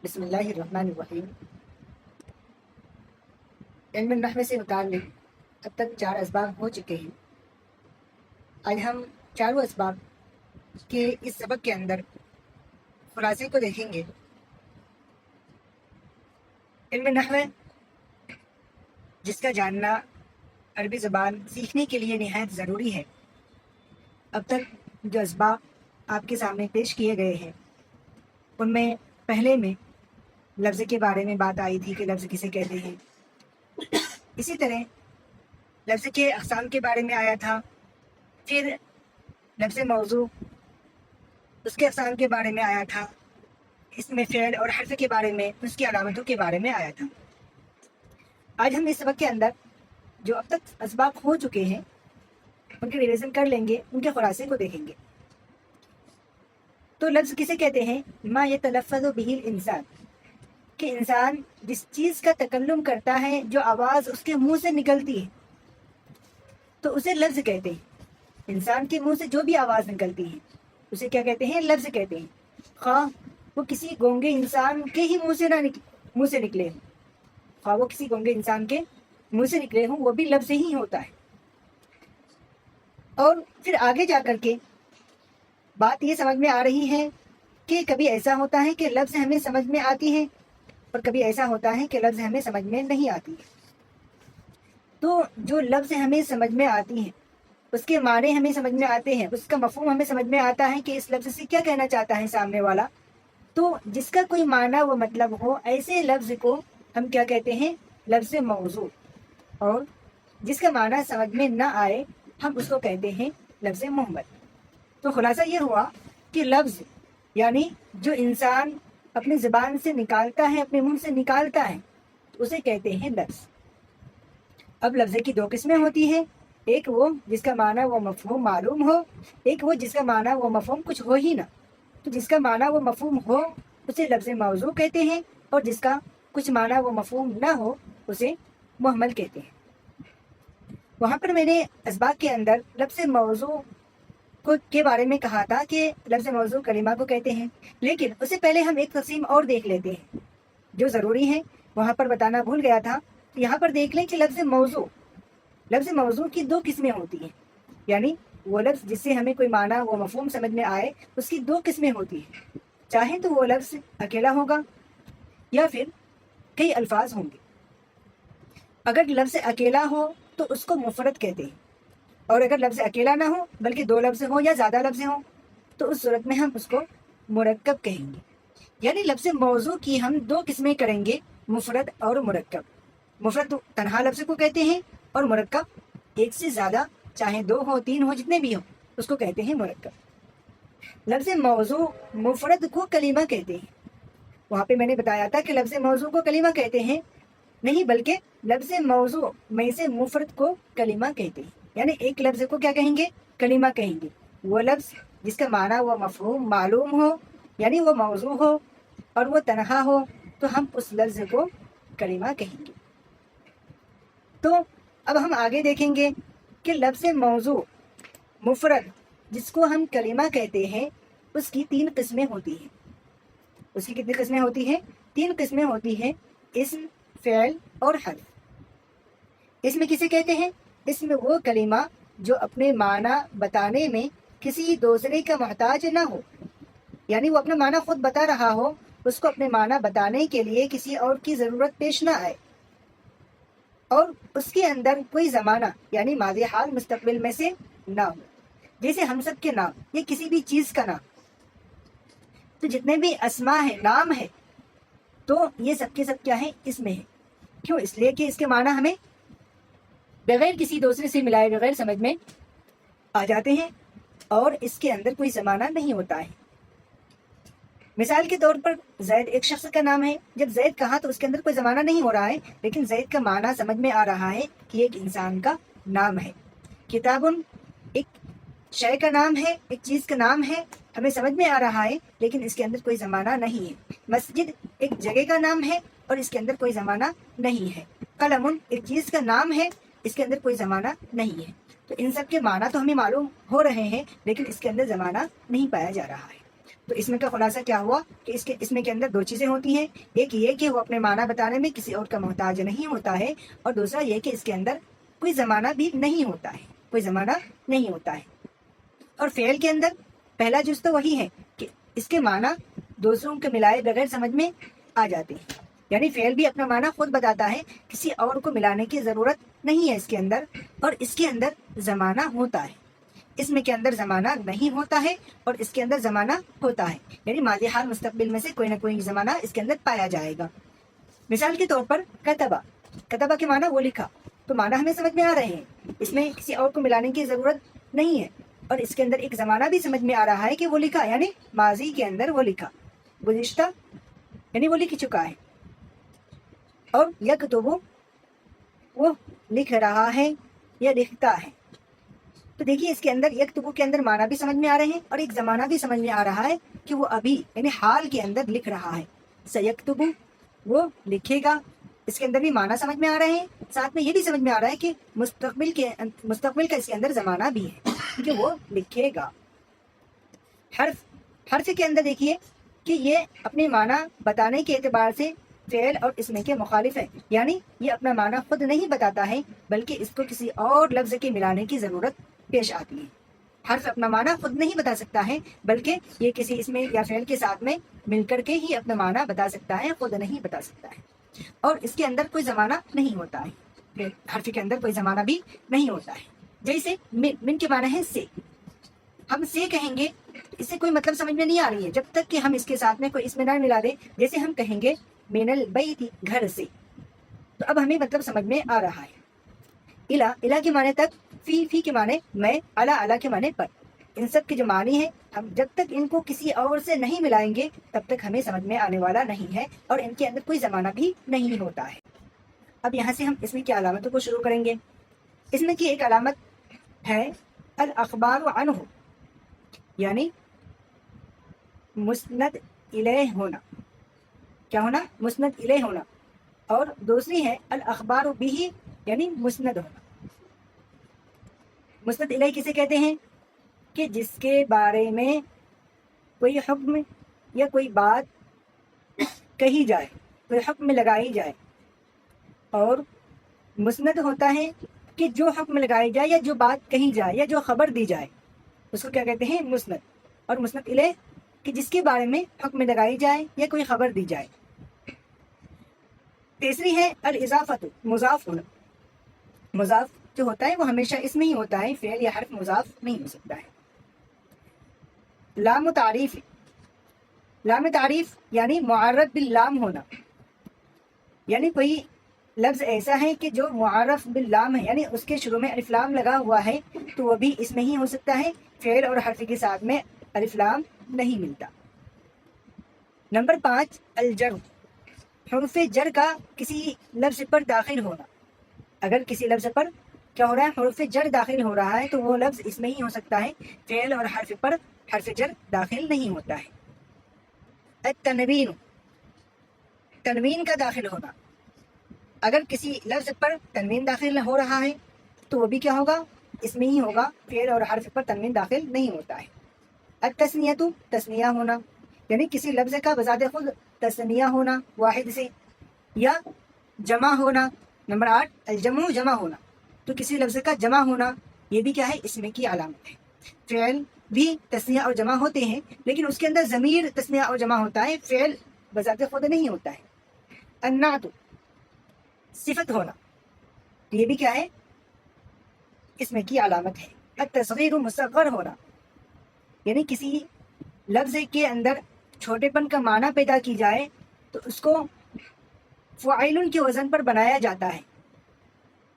بسم اللہ الرحمن الرحیم۔ علم النحو سے متعلق اب تک 4 اسباب ہو چکے ہیں۔ آج ہم چاروں اسباب کے اس سبق کے اندر خلاصے کو دیکھیں گے۔ علم نحو جس کا جاننا عربی زبان سیکھنے کے لیے نہایت ضروری ہے۔ اب تک جو اسباب آپ کے سامنے پیش کیے گئے ہیں ان میں پہلے میں لفظ کے بارے میں بات آئی تھی کہ لفظ کسے کہتے ہیں، اسی طرح لفظ کے اقسام کے بارے میں آیا تھا، پھر لفظ موضوع اس کے اقسام کے بارے میں آیا تھا، اس میں فعل اور حرف کے بارے میں، اس کی علامتوں کے بارے میں آیا تھا۔ آج ہم اس سبق کے اندر جو اب تک اسباق ہو چکے ہیں ان کے ریویژن کر لیں گے، ان کے خلاصے کو دیکھیں گے۔ تو لفظ کسے کہتے ہیں؟ ما یتلفظ به الانسان، کہ انسان جس چیز کا تکلم کرتا ہے، جو آواز اس کے منہ سے نکلتی ہے تو اسے لفظ کہتے ہیں۔ انسان کے منہ سے جو بھی آواز نکلتی ہے اسے کیا کہتے ہیں؟ لفظ کہتے ہیں، خواہ وہ کسی گونگے انسان کے ہی منہ سے نکلے ہوں، خواہ وہ کسی گونگے انسان کے منہ سے نکلے ہوں، وہ بھی لفظ ہی ہوتا ہے۔ اور پھر آگے جا کر کے بات یہ سمجھ میں آ رہی ہے کہ کبھی ایسا ہوتا ہے کہ لفظ ہمیں سمجھ میں آتی ہے اور کبھی ایسا ہوتا ہے کہ لفظ ہمیں سمجھ میں نہیں آتی ہے۔ تو جو لفظ ہمیں سمجھ میں آتی ہیں، اس کے معنی ہمیں سمجھ میں آتے ہیں، اس کا مفہوم ہمیں سمجھ میں آتا ہے کہ اس لفظ سے کیا کہنا چاہتا ہے سامنے والا، تو جس کا کوئی معنی و مطلب ہو ایسے لفظ کو ہم کیا کہتے ہیں؟ لفظ موضوع۔ اور جس کا معنی سمجھ میں نہ آئے ہم اس کو کہتے ہیں لفظ مہمل۔ تو خلاصہ یہ ہوا کہ لفظ یعنی جو انسان اپنی زبان سے نکالتا ہے، اپنے منہ سے نکالتا ہے، اسے کہتے ہیں لفظ۔ اب لفظ کی 2 قسمیں ہوتی ہیں، ایک وہ جس کا معنی و مفہوم معلوم ہو، ایک وہ جس کا معنی و مفہوم کچھ ہو ہی نہ۔ تو جس کا معنی و مفہوم ہو اسے لفظ موضوع کہتے ہیں، اور جس کا کچھ معنی و مفہوم نہ ہو اسے مہمل کہتے ہیں۔ وہاں پر میں نے اسباق کے اندر لفظ موضوع کے بارے میں کہا تھا کہ لفظ موضوع کلمہ کو کہتے ہیں، لیکن اس سے پہلے ہم ایک تقسیم اور دیکھ لیتے ہیں جو ضروری ہے، وہاں پر بتانا بھول گیا تھا۔ یہاں پر دیکھ لیں کہ لفظ موضوع کی 2 قسمیں ہوتی ہیں، یعنی وہ لفظ جس سے ہمیں کوئی معنی و مفہوم سمجھ میں آئے اس کی 2 قسمیں ہوتی ہیں، چاہے تو وہ لفظ اکیلا ہوگا یا پھر کئی الفاظ ہوں گے۔ اگر لفظ اکیلا ہو تو اس کو مفرد کہتے ہیں، اور اگر لفظ اکیلا نہ ہو بلکہ 2 لفظ ہوں یا زیادہ لفظ ہوں تو اس صورت میں ہم اس کو مرکب کہیں گے۔ یعنی لفظ موضوع کی ہم 2 قسمیں کریں گے، مفرد اور مرکب۔ مفرد تنہا لفظ کو کہتے ہیں، اور مرکب ایک سے زیادہ، چاہے 2 ہو 3 ہو جتنے بھی ہوں، اس کو کہتے ہیں مرکب۔ لفظ موضوع مفرد کو کلمہ کہتے ہیں۔ وہاں پہ میں نے بتایا تھا کہ لفظ موضوع کو کلمہ کہتے ہیں، نہیں بلکہ لفظ موضوع میں سے مفرد کو کلمہ کہتے ہیں، یعنی ایک لفظ کو کیا کہیں گے؟ کلمہ کہیں گے۔ وہ لفظ جس کا معنی و مفہوم معلوم ہو، یعنی وہ موضوع ہو اور وہ تنہا ہو، تو ہم اس لفظ کو کلمہ کہیں گے۔ تو اب ہم آگے دیکھیں گے کہ لفظ موضوع مفرد جس کو ہم کلمہ کہتے ہیں اس کی 3 قسمیں ہوتی ہیں۔ اس کی کتنی قسمیں ہوتی ہیں؟ 3 قسمیں ہوتی ہیں، اسم، فعل اور حرف۔ اسم کسے کہتے ہیں؟ اسم وہ کلمہ جو اپنے معنی بتانے میں کسی دوسرے کا محتاج نہ ہو، یعنی وہ اپنا معنی خود بتا رہا ہو، اس کو اپنے معنی بتانے کے لیے کسی اور کی ضرورت پیش نہ آئے، اور اس کے اندر کوئی زمانہ یعنی ماضی حال مستقبل میں سے نہ ہو، جیسے ہم سب کے نام یا کسی بھی چیز کا نام۔ تو جتنے بھی اسماء ہیں، نام ہے، تو یہ سب کے سب کیا ہے؟ اسم ہے۔ کیوں؟ اس لیے کہ اس کے معنی ہمیں بغیر کسی دوسرے سے ملائے بغیر سمجھ میں آ جاتے ہیں، اور اس کے اندر کوئی زمانہ نہیں ہوتا ہے۔ مثال کے طور پر زید ایک شخص کا نام ہے، جب زید کہا تو اس کے اندر کوئی زمانہ نہیں ہو رہا ہے، لیکن زید کا معنی سمجھ میں آ رہا ہے کہ ایک انسان کا نام ہے۔ کتابن ایک شے کا نام ہے، ایک چیز کا نام ہے، ہمیں سمجھ میں آ رہا ہے لیکن اس کے اندر کوئی زمانہ نہیں ہے۔ مسجد ایک جگہ کا نام ہے اور اس کے اندر کوئی زمانہ نہیں ہے۔ قلم ایک چیز کا نام ہے، اس کے اندر کوئی زمانہ نہیں ہے۔ تو ان سب کے معنی تو ہمیں معلوم ہو رہے ہیں لیکن اس کے اندر زمانہ نہیں پایا جا رہا ہے۔ تو اس میں کا خلاصہ کیا ہوا کہ اس میں کے اندر دو چیزیں ہوتی ہیں، ایک یہ کہ وہ اپنے معنی بتانے میں کسی اور کا محتاج نہیں ہوتا ہے، اور دوسرا یہ کہ اس کے اندر کوئی زمانہ بھی نہیں ہوتا ہے، کوئی زمانہ نہیں ہوتا ہے۔ اور فعل کے اندر پہلا جز تو وہی ہے کہ اس کے معنی دوسروں کے ملائے بغیر سمجھ میں آ جاتے ہیں، یعنی فعل بھی اپنا معنی خود بتاتا ہے، کسی اور کو ملانے کی ضرورت نہیں ہے اس کے اندر، اور اس کے اندر زمانہ ہوتا ہے۔ اس میں کے اندر زمانہ نہیں ہوتا ہے اور اس کے اندر زمانہ ہوتا ہے، یعنی ماضی حال مستقبل میں سے کوئی نہ کوئی زمانہ اس کے اندر پایا جائے گا۔ مثال کے طور پر کتبہ، کتبہ کے معنی وہ لکھا، تو معنی ہمیں سمجھ میں آ رہے ہیں، اس میں کسی اور کو ملانے کی ضرورت نہیں ہے، اور اس کے اندر ایک زمانہ بھی سمجھ میں آ رہا ہے کہ وہ لکھا، یعنی ماضی کے اندر وہ لکھا، گزشتہ یعنی وہ لکھ چکا ہے۔ اور یکتب، وہ لکھ رہا ہے یا لکھتا ہے۔ تو دیکھیے اس کے اندر یکتب کے اندر معنی بھی سمجھ میں آ رہے ہیں اور ایک زمانہ بھی سمجھ میں آ رہا ہے کہ وہ ابھی یعنی حال کے اندر لکھ رہا ہے۔ سیکتب، وہ لکھے گا، اس کے اندر بھی معنی سمجھ میں آ رہے ہیں، ساتھ میں یہ بھی سمجھ میں آ رہا ہے کہ مستقبل کا اس کے اندر زمانہ بھی ہے کہ وہ لکھے گا۔ حرف کے اندر دیکھیے کہ یہ اپنے معنی بتانے کے اعتبار سے فعل اور اسم کے مخالف ہے، یعنی یہ اپنا معنی خود نہیں بتاتا ہے بلکہ اس کو کسی اور لفظ کے ملانے کی ضرورت پیش آتی ہے۔ حرف اپنا معنی خود نہیں بتا سکتا ہے بلکہ یہ کسی اسم یا فعل کے ساتھ میں مل کر کے ہی اپنا معنی بتا سکتا ہے، خود نہیں بتا سکتا ہے، اور اس کے اندر کوئی زمانہ نہیں ہوتا ہے، حرف کے اندر کوئی زمانہ بھی نہیں ہوتا ہے۔ جیسے من کے معنی ہے سے، ہم سے کہیں گے اس سے کوئی مطلب سمجھ میں نہیں آ رہی ہے جب تک کہ ہم اس کے ساتھ میں کوئی اسم نہ ملا دیں۔ جیسے ہم کہیں گے من البیت، گھر سے، تو اب ہمیں مطلب سمجھ میں آ رہا ہے۔ الہ کے معنی تک، فی کے معنی میں، اعلیٰ کے معنی پر، ان سب کے جو معنی ہیں ہم جب تک ان کو کسی اور سے نہیں ملائیں گے تب تک ہمیں سمجھ میں آنے والا نہیں ہے، اور ان کے اندر کوئی زمانہ بھی نہیں ہوتا ہے۔ اب یہاں سے ہم اسم کی علامتوں کو شروع کریں گے۔ اسم کی ایک علامت ہے الاخبار عنہ، یعنی مسند الیہ ہونا، کیا ہونا؟ مسند الیہ ہونا، اور دوسری ہے الاخبار بہ، یعنی مسند ہونا۔ مسند الیہ کسے کہتے ہیں؟ کہ جس کے بارے میں کوئی حکم یا کوئی بات کہی جائے، کوئی حکم لگائی جائے، اور مسند ہوتا ہے کہ جو حکم لگائی جائے یا جو بات کہی جائے یا جو خبر دی جائے اس کو کیا کہتے ہیں؟ مسند۔ اور مسند الیہ کہ جس کے بارے میں حکم لگائی جائے یا کوئی خبر دی جائے۔ تیسری ہے الاضافۃ، مضاف ہونا۔ مضاف جو ہوتا ہے وہ ہمیشہ اس میں ہی ہوتا ہے، فعل یا حرف مضاف نہیں ہو سکتا ہے۔ لام تعریف، لام تعریف یعنی معرف باللام ہونا، یعنی کوئی لفظ ایسا ہے کہ جو معرف باللام ہے، یعنی اس کے شروع میں الف لام لگا ہوا ہے تو وہ بھی اس میں ہی ہو سکتا ہے، فعل اور حرف کے ساتھ میں الف لام نہیں ملتا۔ نمبر 5 الجر، حرف جر کا کسی لفظ پر داخل ہونا۔ اگر کسی لفظ پر کیا ہو رہا ہے؟ حرف جر داخل ہو رہا ہے تو وہ لفظ اس میں ہی ہو سکتا ہے، فعل اور حرف پر حرف جر داخل نہیں ہوتا ہے۔ التنوین، تنوین کا داخل ہونا۔ اگر کسی لفظ پر تنوین داخل ہو رہا ہے تو وہ بھی کیا ہوگا؟ اس میں ہی ہوگا، فعل اور حرف پر تنوین داخل نہیں ہوتا ہے۔ التثنیۃ، تثنیہ ہونا، یعنی کسی لفظ کا بذات خود تثنیہ ہونا واحد سے، یا جمع ہونا۔ نمبر 8 الجمع، جمع ہونا، تو کسی لفظ کا جمع ہونا یہ بھی کیا ہے؟ اسم کی علامت ہے۔ فعل بھی تثنیہ اور جمع ہوتے ہیں لیکن اس کے اندر ضمیر تثنیہ اور جمع ہوتا ہے، فعل بذات خود نہیں ہوتا ہے۔ النعت، صفت ہونا، تو یہ بھی کیا ہے؟ اسم کی علامت ہے۔ التصغیر، مصغر ہونا، یعنی کسی لفظ کے اندر چھوٹے پن کا معنی پیدا کی جائے تو اس کو فاعل کے وزن پر بنایا جاتا ہے،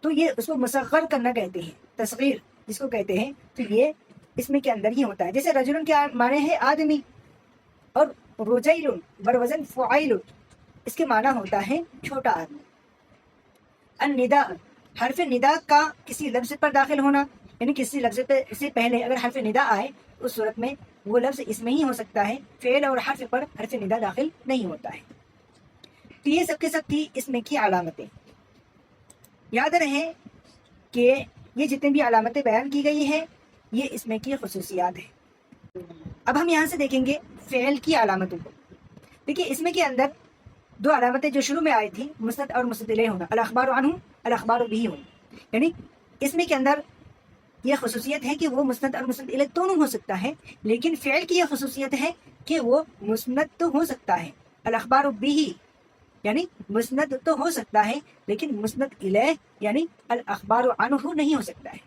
تو یہ اس کو مصغر کرنا کہتے ہیں، تصغیر جس کو کہتے ہیں، تو یہ اس میں کے اندر ہی ہوتا ہے۔ جیسے رجل کے معنی ہے آدمی، اور رجیل بروزن فعیل، اس کے معنی ہوتا ہے چھوٹا آدمی۔ النداء، حرف ندا کا کسی لفظ پر داخل ہونا، یعنی کسی لفظ سے پہلے اگر حرف ندا آئے اس صورت میں وہ لفظ اس میں ہی ہو سکتا ہے، فعل اور حرف پر حرف ندا داخل نہیں ہوتا ہے۔ تو یہ سب کے سب تھی اسم کی علامتیں۔ یاد رہے کہ یہ جتنی بھی علامتیں بیان کی گئی ہیں یہ اسم کی خصوصیات ہیں۔ اب ہم یہاں سے دیکھیں گے فعل کی علامتوں کو. دیکھیے اس میں کے اندر دو علامتیں جو شروع میں آئی تھی مسند اور مسند الیہ ہونا، الاخبار عنہ الاخبار بھی ہونا، یعنی اس میں کے اندر یہ خصوصیت ہے کہ وہ مسند اور مسند الیہ دونوں ہو سکتا ہے، لیکن فعل کی یہ خصوصیت ہے کہ وہ مسند تو ہو سکتا ہے، الاخبار بھی یعنی مسند تو ہو سکتا ہے لیکن مسند الیہ یعنی الاخبار عنہ نہیں ہو سکتا ہے.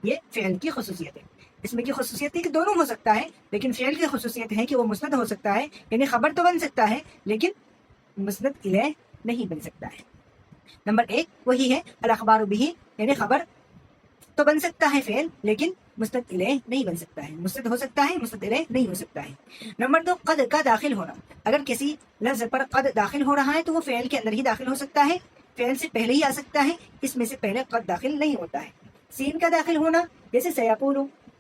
یہ فعل کی خصوصیت ہے. اس میں کی خصوصیت ہے کہ دونوں ہو سکتا ہے، لیکن فعل کی خصوصیت ہے کہ وہ مسند ہو سکتا ہے، یعنی خبر تو بن سکتا ہے لیکن مسند الیہ نہیں بن سکتا ہے. نمبر 1 وہی ہے الاخبار بھی، یعنی خبر تو بن سکتا ہے فعل لیکن مسند الیہ نہیں بن سکتا ہے، مسند ہو سکتا ہے مسند الیہ نہیں ہو سکتا ہے. نمبر 2 قد کا داخل ہونا. اگر کسی لفظ پر قد داخل ہو رہا ہے تو وہ فعل کے اندر ہی داخل ہو سکتا ہے، فعل سے پہلے ہی آ سکتا ہے، اس میں سے پہلے قد داخل نہیں ہوتا ہے. سین کا داخل ہونا جیسے سیقول،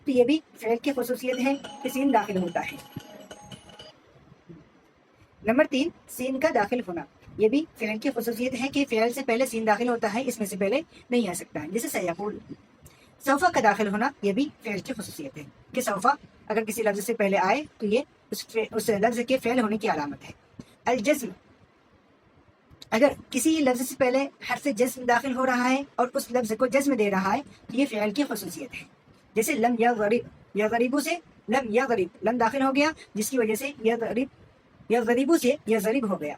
تو یہ بھی فعل کی خصوصیت ہے کہ سین داخل ہوتا ہے. نمبر 3 سین کا داخل ہونا، یہ بھی فعل کی خصوصیت ہے کہ فعل سے پہلے سین داخل ہوتا ہے، اس میں سے پہلے نہیں آ سکتا ہے، جیسے سیقول. سوفا کا داخل ہونا یہ بھی فعل کی خصوصیت ہے کہ سوفا اگر کسی لفظ سے پہلے آئے تو یہ اس لفظ کے فعل ہونے کی علامت ہے. الجزم، اگر کسی لفظ سے پہلے حرف جزم داخل ہو رہا ہے اور اس لفظ کو جزم دے رہا ہے تو یہ فعل کی خصوصیت ہے، جیسے لم یضرب، یضرب سے لم یضرب، لم داخل ہو گیا جس کی وجہ سے یضرب، یضرب سے یضرب ہو گیا.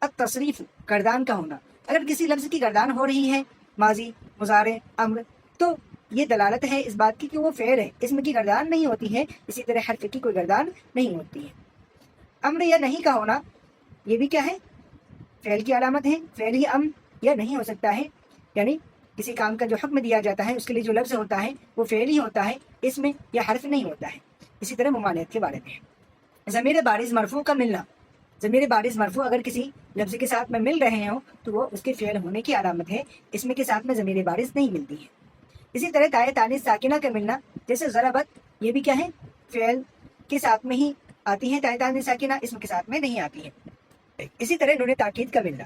التصریف، گردان کا ہونا، اگر کسی لفظ کی گردان ہو رہی ہے ماضی مضارع امر تو یہ دلالت ہے اس بات کی کہ وہ فعل ہے، اسم کی گردان نہیں ہوتی ہے، اسی طرح حرف کی کوئی گردان نہیں ہوتی ہے. امر یا نہیں کا ہونا یہ بھی کیا ہے، فعل کی علامت ہے. فعل ہی امر یا نہیں ہو سکتا ہے، یعنی کسی کام کا جو حکم دیا جاتا ہے اس کے لیے جو لفظ ہوتا ہے وہ فعل ہی ہوتا ہے، اس میں یا حرف نہیں ہوتا ہے. اسی طرح ممانعت کے بارے میں ضمیر بارز مرفوع کا ملنا، ضمیر بارز مرفوع اگر کسی لفظ کے ساتھ میں مل رہے ہوں تو وہ اس کے فعل ہونے کی علامت ہے، اس میں کے ساتھ میں ضمیر بارز نہیں ملتی ہے. اسی طرح تائے تانیث ساکنہ کا ملنا، جیسے ضربت، یہ بھی کیا ہے، فعل کے ساتھ میں ہی آتی ہے تائے تانیث ساکنہ، اسم کے ساتھ میں نہیں آتی ہے. اسی طرح نون تاکید کا ملنا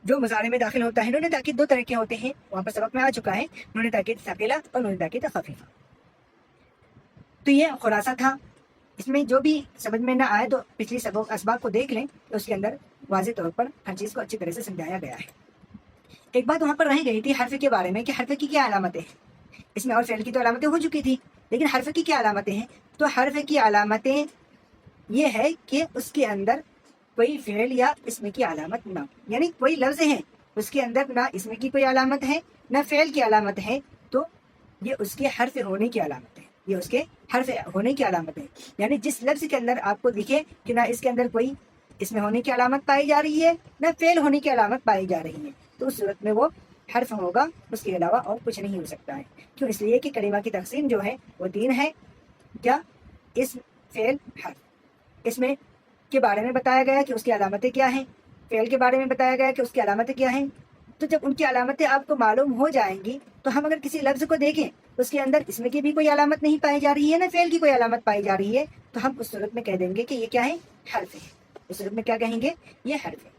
جو مضارع میں داخل ہوتا ہے. نون تاکید دو طرح کے ہوتے ہیں، وہاں پر سبق میں آ چکا ہے، نون تاکید ثقیلہ اور نون تاکید خفیفہ. تو یہ خلاصہ تھا، اس میں جو بھی سمجھ میں نہ آئے تو پچھلی سبق اسباق کو دیکھ لیں، تو اس کے اندر واضح طور پر ہر چیز کو اچھی طرح سے سمجھایا گیا ہے. ایک بات وہاں پر رہ گئی تھی حرف کے بارے میں کہ حرف کی کیا علامتیں ہیں. اس میں اور فعل کی تو علامتیں ہو چکی تھی، لیکن حرف کی کیا علامتیں ہیں. تو حرف کی علامتیں یہ ہے کہ اس کے اندر کوئی فعل یا اسم کی علامت نہ، یعنی کوئی لفظ ہے اس کے اندر نہ اسم کی کوئی علامت ہے نہ فعل کی علامت ہے، تو یہ اس کے حرف ہونے کی علامت ہے، یہ اس کے حرف ہونے کی علامت ہے. یعنی جس لفظ کے اندر آپ کو دکھے کہ نہ اس کے اندر کوئی اس میں ہونے کی علامت پائی جا رہی ہے نہ فعل ہونے کی علامت پائی جا رہی ہے، تو اس صورت میں وہ حرف ہوگا، اس کے علاوہ اور کچھ نہیں ہو سکتا ہے. کیوں؟ اس لیے کہ کلمہ کی تقسیم جو ہے وہ 3 ہے، کیا، اسم فعل حرف. اس میں کے بارے میں بتایا گیا کہ اس کی علامتیں کیا ہیں، فعل کے بارے میں بتایا گیا کہ اس کی علامتیں کیا ہیں. تو جب ان کی علامتیں آپ کو معلوم ہو جائیں گی تو ہم اگر کسی لفظ کو دیکھیں اس کے اندر اسم کی بھی کوئی علامت نہیں پائی جا رہی ہے نہ فعل کی کوئی علامت پائی جا رہی ہے، تو ہم اس صورت میں کہہ دیں گے کہ یہ کیا ہے، حرف ہے. اس صورت میں کیا کہیں گے، یہ حرف ہے.